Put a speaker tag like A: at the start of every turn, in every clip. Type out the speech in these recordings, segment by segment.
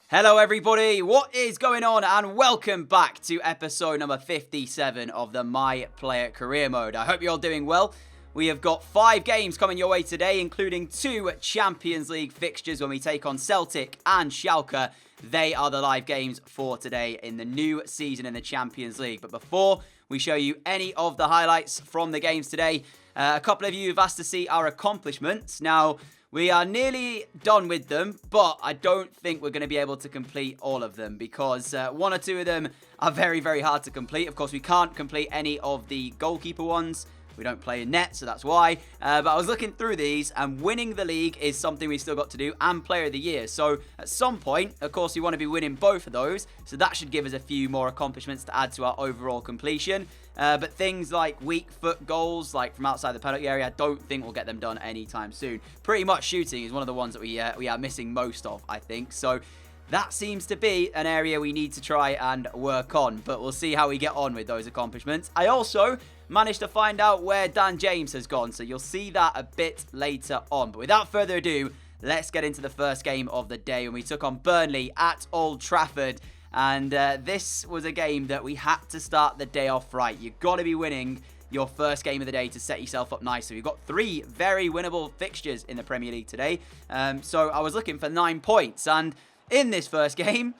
A: Hello everybody, what is going on, and welcome back to episode number 57 of the My Player Career Mode. I hope you're all doing well. We have got 5 games coming your way today, including 2 Champions League fixtures when we take on Celtic and Schalke. They are the live games for today in the new season in the Champions League. But before we show you any of the highlights from the games today, a couple of you have asked to see our accomplishments. Now, we are nearly done with them, but I don't think we're going to be able to complete all of them because one or two of them are very, very hard to complete. Of course, we can't complete any of the goalkeeper ones. We don't play in net, so that's why. But I was looking through these, and winning the league is something we still got to do, and Player of the Year. So at some point, of course, we want to be winning both of those. So that should give us a few more accomplishments to add to our overall completion. But things like weak foot goals, like from outside the penalty area, I don't think we'll get them done anytime soon. Pretty much shooting is one of the ones that we are missing most of, I think. So that seems to be an area we need to try and work on. But we'll see how we get on with those accomplishments. I also managed to find out where Dan James has gone, so you'll see that a bit later on. But without further ado, let's get into the first game of the day when we took on Burnley at Old Trafford. And this was a game that we had to start the day off right. You've got to be winning your first game of the day to set yourself up nicely. We've got 3 very winnable fixtures in the Premier League today. So I was looking for 9 points. And in this first game,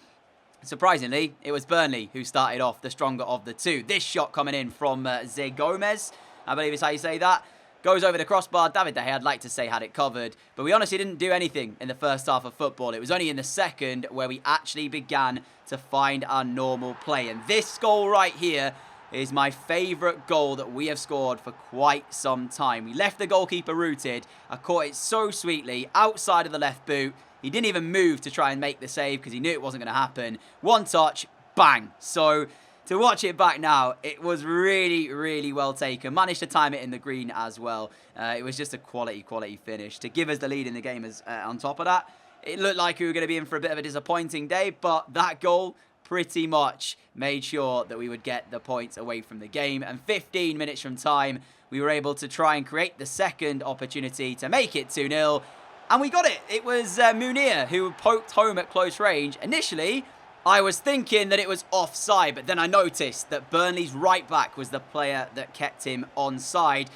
A: surprisingly, it was Burnley who started off the stronger of the two. This shot coming in from Zé Gomez, I believe is how you say that. Goes over the crossbar. David De Gea, I'd like to say, had it covered. But we honestly didn't do anything in the first half of football. It was only in the second where we actually began to find our normal play. And this goal right here is my favourite goal that we have scored for quite some time. We left the goalkeeper rooted. I caught it so sweetly outside of the left boot. He didn't even move to try and make the save because he knew it wasn't going to happen. One touch, bang. So to watch it back now, it was really, really well taken. Managed to time it in the green as well. It was just a quality finish to give us the lead in the game. As on top of that, it looked like we were going to be in for a bit of a disappointing day, but that goal pretty much made sure that we would get the points away from the game. And 15 minutes from time, we were able to try and create the second opportunity to make it 2-0. And we got it. It was Munir who poked home at close range. Initially, I was thinking that it was offside, but then I noticed that Burnley's right back was the player that kept him onside.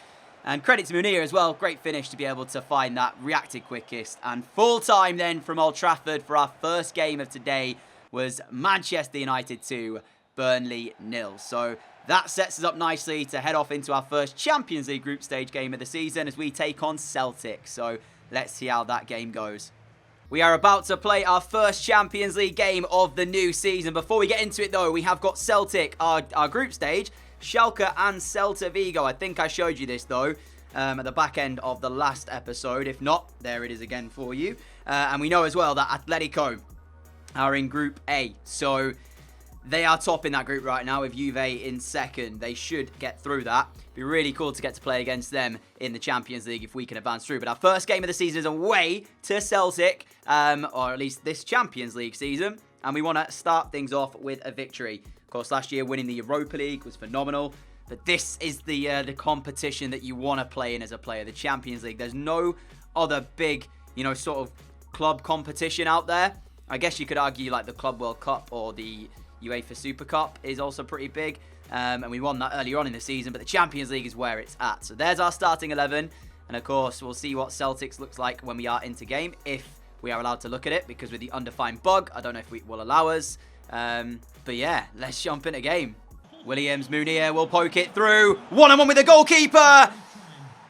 A: And credit to Munir as well. Great finish to be able to find that, reacted quickest. And full time then from Old Trafford for our first game of today was Manchester United 2, Burnley 0. So that sets us up nicely to head off into our first Champions League group stage game of the season as we take on Celtic. So let's see how that game goes. We are about to play our first Champions League game of the new season. Before we get into it though, we have got Celtic, our group stage, Schalke and Celta Vigo. I think I showed you this though at the back end of the last episode. If not, there it is again for you. And we know as well that Atletico are in Group A. So they are top in that group right now with Juve in second. They should get through that. Be really cool to get to play against them in the Champions League if we can advance through. But our first game of the season is away to Celtic, or at least this Champions League season. And we want to start things off with a victory. Of course, last year winning the Europa League was phenomenal. But this is the competition that you want to play in as a player, the Champions League. There's no other big, sort of club competition out there. I guess you could argue like the Club World Cup or the UEFA Super Cup is also pretty big. And we won that earlier on in the season, but the Champions League is where it's at. So there's our starting 11. And of course, we'll see what Celtics looks like when we are into game, if we are allowed to look at it, because with the undefined bug, I don't know if we will allow us. But yeah, let's jump into game. Williams, Munir will poke it through. 1-on-1 with the goalkeeper.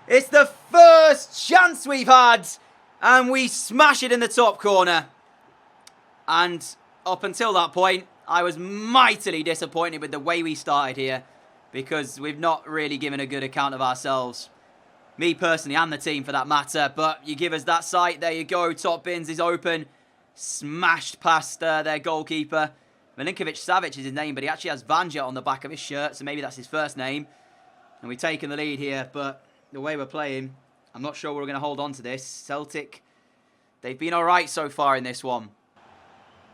A: It's the first chance we've had, and we smash it in the top corner. And up until that point, I was mightily disappointed with the way we started here because we've not really given a good account of ourselves. Me personally and the team for that matter, but you give us that sight, there you go, top bins is open. Smashed past their goalkeeper. Milinkovic-Savic is his name, but he actually has Vanja on the back of his shirt, so maybe that's his first name. And we've taken the lead here, but the way we're playing, I'm not sure we're going to hold on to this. Celtic, they've been alright so far in this one.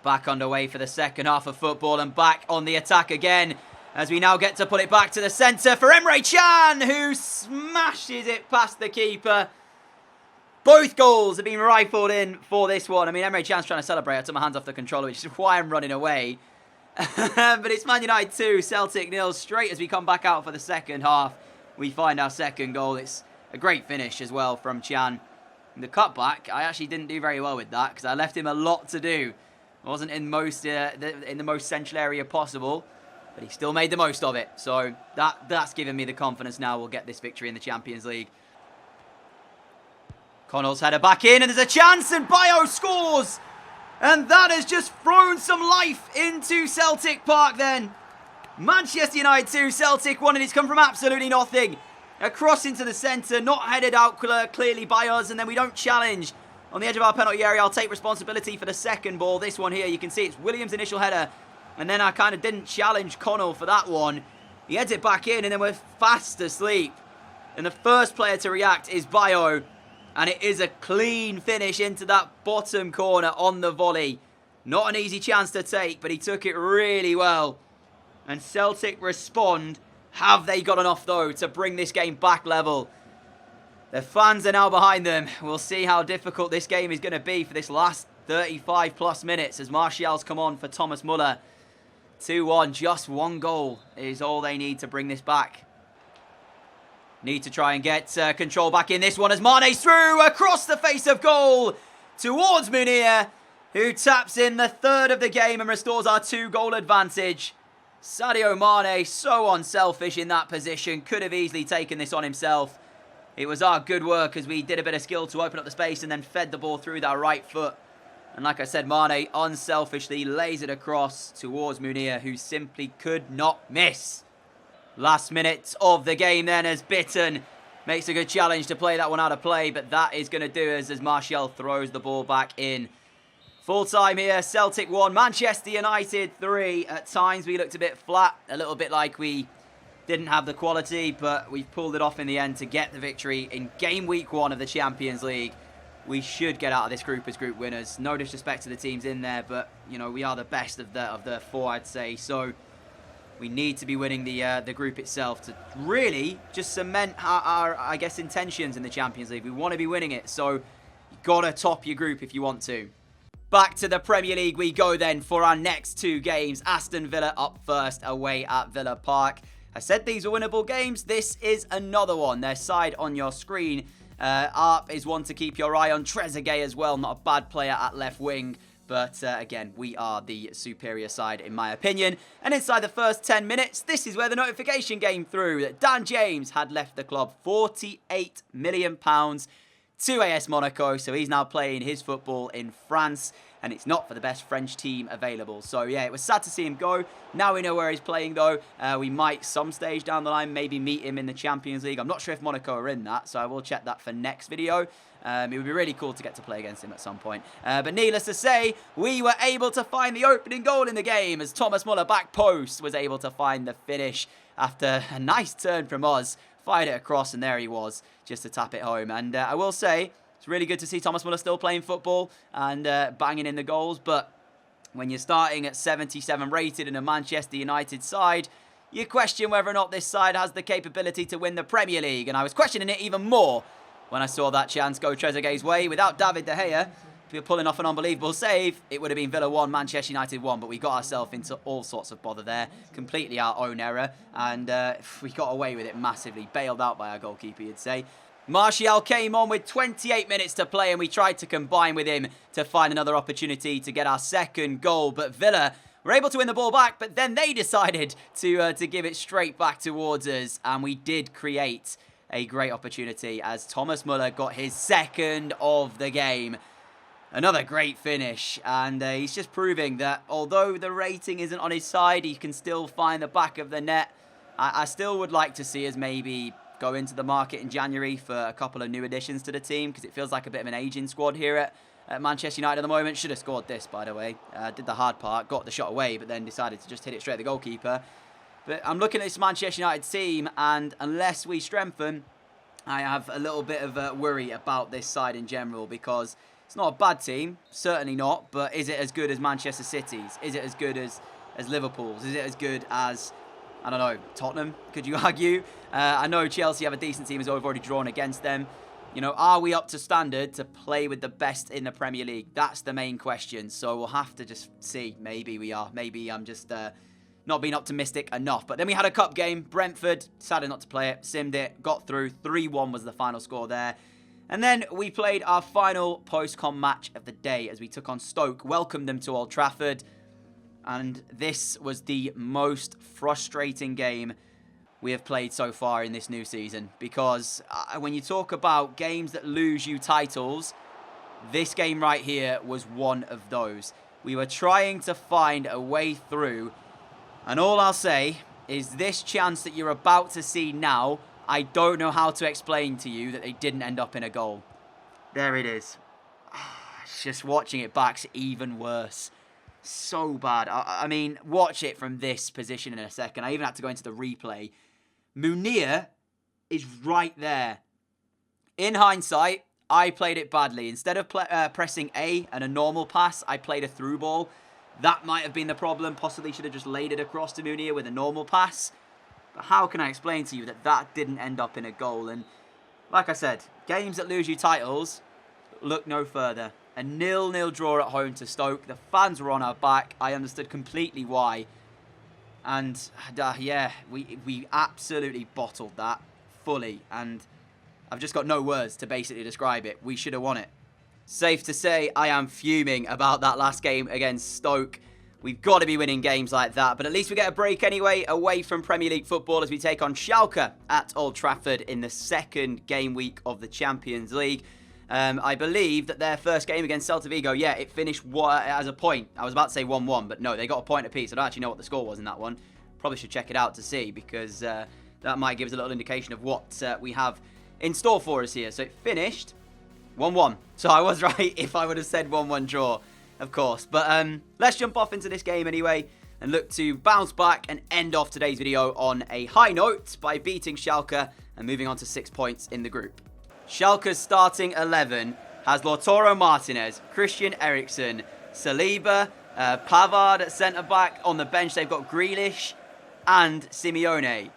A: Back underway for the second half of football and back on the attack again as we now get to put it back to the centre for Emre Can, who smashes it past the keeper. Both goals have been rifled in for this one. I mean, Emre Can's trying to celebrate. I took my hands off the controller, which is why I'm running away. But it's Man United 2, Celtic 0. Straight as we come back out for the second half, we find our second goal. It's a great finish as well from Can. The cutback, I actually didn't do very well with that because I left him a lot to do. I wasn't in the most central area possible, but he still made the most of it. So that's given me the confidence now we'll get this victory in the Champions League. Connell's header back in, and there's a chance, and Bayo scores! And that has just thrown some life into Celtic Park then. Manchester United 2, Celtic 1, and it's come from absolutely nothing. A cross into the centre, not headed out clearly by us, and then we don't challenge. On the edge of our penalty area, I'll take responsibility for the second ball. This one here, you can see it's Williams' initial header, and then I kind of didn't challenge Connell for that one. He heads it back in, and then we're fast asleep. And the first player to react is Bayo. And it is a clean finish into that bottom corner on the volley. Not an easy chance to take, but he took it really well. And Celtic respond. Have they got enough, though, to bring this game back level? The fans are now behind them. We'll see how difficult this game is going to be for this last 35-plus minutes as Martial's come on for Thomas Muller. 2-1, just one goal is all they need to bring this back. Need to try and get control back in this one as Mane's through across the face of goal towards Munir, who taps in the third of the game and restores our 2-goal advantage. Sadio Mane, so unselfish in that position, could have easily taken this on himself. It was our good work as we did a bit of skill to open up the space and then fed the ball through with our right foot. And like I said, Mane unselfishly lays it across towards Munir, who simply could not miss. Last minute of the game then as Bitton makes a good challenge to play that one out of play, but that is going to do us as Martial throws the ball back in. Full time here, Celtic 1, Manchester United 3. At times we looked a bit flat, a little bit like we didn't have the quality, but we've pulled it off in the end to get the victory in game week 1 of the Champions League. We should get out of this group as group winners. No disrespect to the teams in there, but you know we are the best of the 4, I'd say. So we need to be winning the group itself to really just cement our I guess, intentions in the Champions League. We want to be winning it, so you've got to top your group if you want to. Back to the Premier League we go then for our next 2 games. Aston Villa up first away at Villa Park. I said these were winnable games. This is another one. Their side on your screen. Arp is one to keep your eye on. Trezeguet as well, not a bad player at left wing. But again, we are the superior side in my opinion. And inside the first 10 minutes, this is where the notification came through that Dan James had left the club £48 million to AS Monaco. So he's now playing his football in France. And it's not for the best French team available. So yeah, it was sad to see him go. Now we know where he's playing though. We might some stage down the line maybe meet him in the Champions League. I'm not sure if Monaco are in that, so I will check that for next video. It would be really cool to get to play against him at some point. But needless to say, we were able to find the opening goal in the game as Thomas Muller back post was able to find the finish after a nice turn from us. Fired it across and there he was just to tap it home. And I will say, it's really good to see Thomas Muller still playing football and banging in the goals. But when you're starting at 77 rated in a Manchester United side, you question whether or not this side has the capability to win the Premier League. And I was questioning it even more when I saw that chance go Trezeguet's way. Without David De Gea, if we were pulling off an unbelievable save, it would have been Villa 1, Manchester United 1. But we got ourselves into all sorts of bother there. Completely our own error. And we got away with it massively. Bailed out by our goalkeeper, you'd say. Martial came on with 28 minutes to play and we tried to combine with him to find another opportunity to get our second goal. But Villa were able to win the ball back, but then they decided to give it straight back towards us. And we did create a great opportunity as Thomas Muller got his second of the game. Another great finish, and he's just proving that although the rating isn't on his side, he can still find the back of the net. I still would like to see us maybe go into the market in January for a couple of new additions to the team, because it feels like a bit of an aging squad here at Manchester United at the moment. Should have scored this, by the way. Did the hard part, got the shot away, but then decided to just hit it straight at the goalkeeper. But I'm looking at this Manchester United team, and unless we strengthen, I have a little bit of a worry about this side in general, because it's not a bad team, certainly not, but is it as good as Manchester City's? Is it as good as Liverpool's? Is it as good as, I don't know, Tottenham, could you argue? I know Chelsea have a decent team as well. We've already drawn against them. You know, are we up to standard to play with the best in the Premier League? That's the main question. So we'll have to just see. Maybe we are. Maybe I'm just not being optimistic enough. But then we had a cup game. Brentford, decided not to play it. Simmed it. Got through. 3-1 was the final score there. And then we played our final post-com match of the day as we took on Stoke. Welcomed them to Old Trafford. And this was the most frustrating game we have played so far in this new season, because when you talk about games that lose you titles, this game right here was one of those. We were trying to find a way through, and all I'll say is this chance that you're about to see now, I don't know how to explain to you that they didn't end up in a goal. There it is. Just watching it back's even worse. So bad. I mean, watch it from this position in a second. I even had to go into the replay. Munir is right there. In hindsight, I played it badly. Instead of pressing A and a normal pass, I played a through ball. That might have been the problem. Possibly should have just laid it across to Munir with a normal pass. But how can I explain to you that that didn't end up in a goal? And like I said, games that lose you titles, look no further. A 0-0 draw at home to Stoke. The fans were on our back. I understood completely why. And, yeah, we absolutely bottled that fully. And I've just got no words to basically describe it. We should have won it. Safe to say, I am fuming about that last game against Stoke. We've got to be winning games like that. But at least we get a break anyway, away from Premier League football as we take on Schalke at Old Trafford in the second game week of the Champions League. I believe that their first game against Celtic Vigo, yeah, it finished as a point. I was about to say 1-1, but no, they got a point apiece. I don't actually know what the score was in that one. Probably should check it out to see, because that might give us a little indication of what we have in store for us here. So it finished 1-1. So I was right if I would have said 1-1 draw, of course. But let's jump off into this game anyway and look to bounce back and end off today's video on a high note by beating Schalke and moving on to 6 points in the group. Schalke's starting 11 has Lautaro Martinez, Christian Eriksen, Saliba, Pavard at centre-back. On the bench, they've got Grealish and Simeone.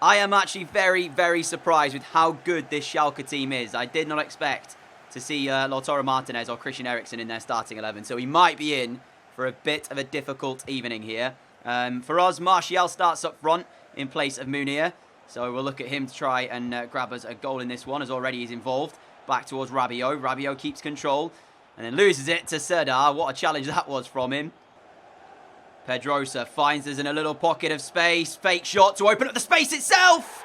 A: I am actually very, very surprised with how good this Schalke team is. I did not expect to see Lautaro Martinez or Christian Eriksen in their starting 11, so he might be in for a bit of a difficult evening here. For us, Martial starts up front in place of Munir. So we'll look at him to try and grab us a goal in this one, as already he's involved. Back towards Rabiot. Rabiot keeps control and then loses it to Serdar. What a challenge that was from him. Pedrosa finds us in a little pocket of space. Fake shot to open up the space itself.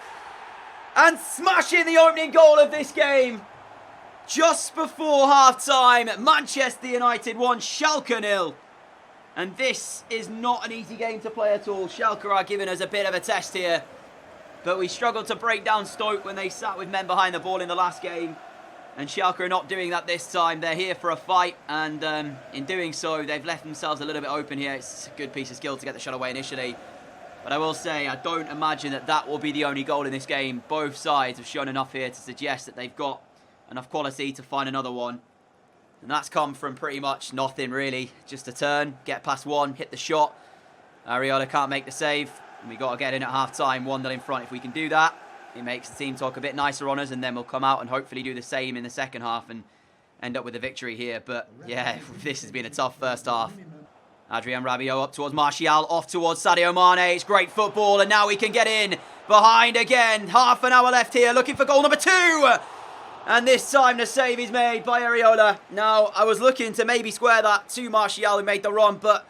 A: And smashing the opening goal of this game. Just before half-time, Manchester United 1, Schalke 0. And this is not an easy game to play at all. Schalke are giving us a bit of a test here. But we struggled to break down Stoke when they sat with men behind the ball in the last game. And Schalke are not doing that this time. They're here for a fight. And in doing so, they've left themselves a little bit open here. It's a good piece of skill to get the shot away initially. But I will say, I don't imagine that that will be the only goal in this game. Both sides have shown enough here to suggest that they've got enough quality to find another one. And that's come from pretty much nothing, really. Just a turn, get past one, hit the shot. Areola can't make the save. And we got to get in at half-time, 1-0 in front. If we can do that, it makes the team talk a bit nicer on us, and then we'll come out and hopefully do the same in the second half and end up with a victory here. But, yeah, this has been a tough first half. Adrien Rabiot up towards Martial, off towards Sadio Mane. It's great football, and now we can get in. Behind again. Half an hour left here, looking for goal number 2. And this time the save is made by Areola. Now, I was looking to maybe square that to Martial, who made the run, but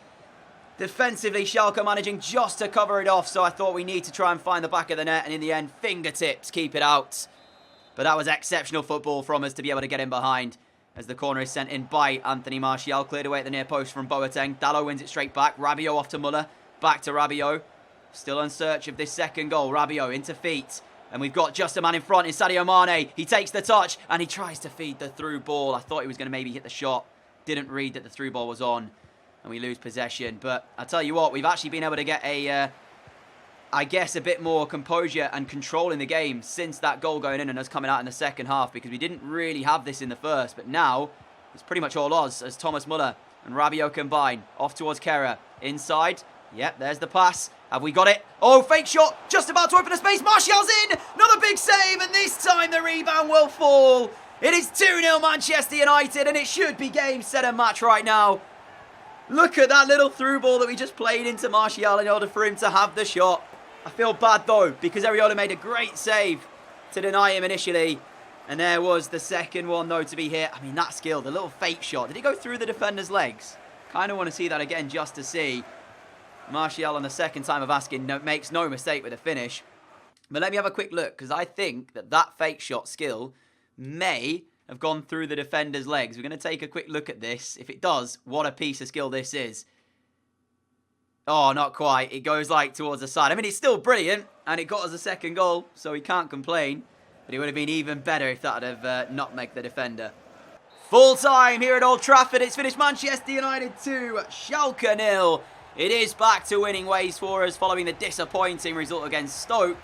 A: defensively, Schalke managing just to cover it off, so I thought we need to try and find the back of the net, and in the end, fingertips keep it out. But that was exceptional football from us to be able to get in behind, as the corner is sent in by Anthony Martial, cleared away at the near post from Boateng. Dalot wins it straight back. Rabiot off to Muller, back to Rabiot. Still in search of this second goal. Rabiot into feet, and we've got just a man in front in Sadio Mane. He takes the touch, and he tries to feed the through ball. I thought he was going to maybe hit the shot. Didn't read that the through ball was on. And we lose possession. But I tell you what, we've actually been able to get I guess, a bit more composure and control in the game since that goal going in and us coming out in the second half, because we didn't really have this in the first. But now, it's pretty much all us as Thomas Muller and Rabiot combine. Off towards Kehrer. Inside. Yep, there's the pass. Have we got it? Oh, fake shot. Just about to open a space. Martial's in. Another big save. And this time the rebound will fall. It is 2-0 Manchester United, and it should be game, set, and match right now. Look at that little through ball that we just played into Martial in order for him to have the shot. I feel bad, though, because Areola made a great save to deny him initially. And there was the second one, though, to be hit. I mean, that skill, the little fake shot. Did he go through the defender's legs? Kind of want to see that again just to see. Martial on the second time of asking makes no mistake with a finish. But let me have a quick look, because I think that that fake shot skill may have gone through the defender's legs. We're going to take a quick look at this. If it does, what a piece of skill this is. Oh, not quite. It goes like towards the side. I mean, it's still brilliant, and it got us a second goal, so we can't complain. But it would have been even better if that had have nutmegged the defender. Full time here at Old Trafford. It's finished Manchester United 2, Schalke 0. It is back to winning ways for us following the disappointing result against Stoke.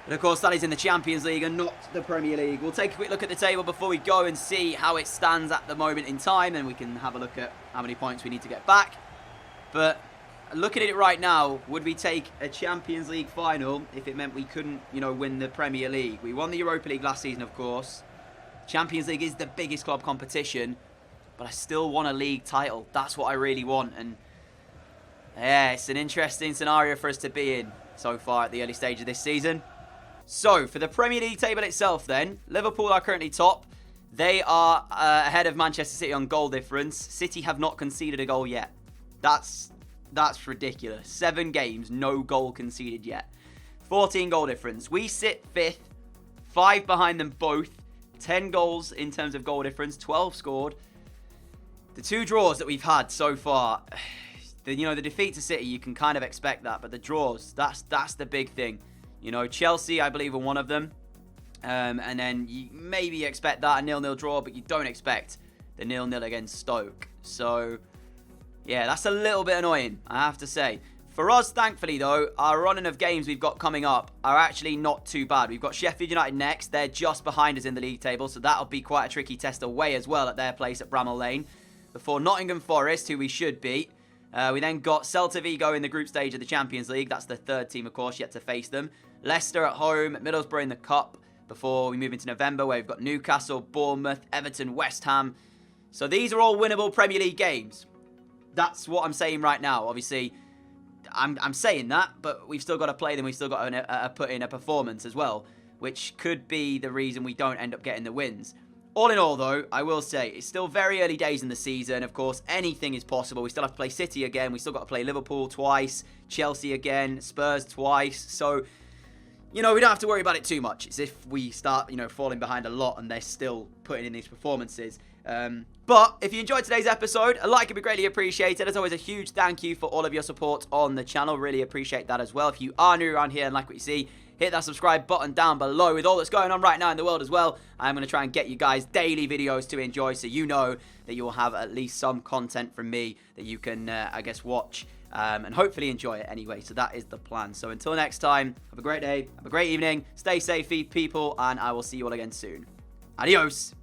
A: But of course, that is in the Champions League and not the Premier League. We'll take a quick look at the table before we go and see how it stands at the moment in time. Then we can have a look at how many points we need to get back. But looking at it right now, would we take a Champions League final if it meant we couldn't, win the Premier League? We won the Europa League last season, of course. Champions League is the biggest club competition. But I still want a league title. That's what I really want. And yeah, it's an interesting scenario for us to be in so far at the early stage of this season. So, for the Premier League table itself then, Liverpool are currently top. They are ahead of Manchester City on goal difference. City have not conceded a goal yet. That's ridiculous. 7 games, no goal conceded yet. 14 goal difference. We sit 5th, 5 behind them both. 10 goals in terms of goal difference, 12 scored. The 2 draws that we've had so far, the defeat to City, you can kind of expect that. But the draws, that's the big thing. Chelsea, I believe, are one of them. And then you maybe expect that, a 0-0 draw, but you don't expect the 0-0 against Stoke. So, yeah, that's a little bit annoying, I have to say. For us, thankfully, though, our running of games we've got coming up are actually not too bad. We've got Sheffield United next. They're just behind us in the league table, so that'll be quite a tricky test away as well at their place at Bramall Lane. Before Nottingham Forest, who we should beat. We then got Celta Vigo in the group stage of the Champions League. That's the third team, of course, yet to face them. Leicester at home, Middlesbrough in the Cup before we move into November, where we've got Newcastle, Bournemouth, Everton, West Ham. So these are all winnable Premier League games. That's what I'm saying right now. Obviously, I'm saying that, but we've still got to play them. We've still got to put in a performance as well, which could be the reason we don't end up getting the wins. All in all, though, I will say, it's still very early days in the season. Of course, anything is possible. We still have to play City again. We still got to play Liverpool twice, Chelsea again, Spurs twice. So, we don't have to worry about it too much. It's if we start, falling behind a lot and they're still putting in these performances. But if you enjoyed today's episode, a like would be greatly appreciated. As always, a huge thank you for all of your support on the channel. Really appreciate that as well. If you are new around here and like what you see, hit that subscribe button down below. With all that's going on right now in the world as well, I'm going to try and get you guys daily videos to enjoy, so you know that you will have at least some content from me that you can, watch and hopefully enjoy it anyway. So that is the plan. So until next time, have a great day, have a great evening, stay safe, people, and I will see you all again soon. Adios.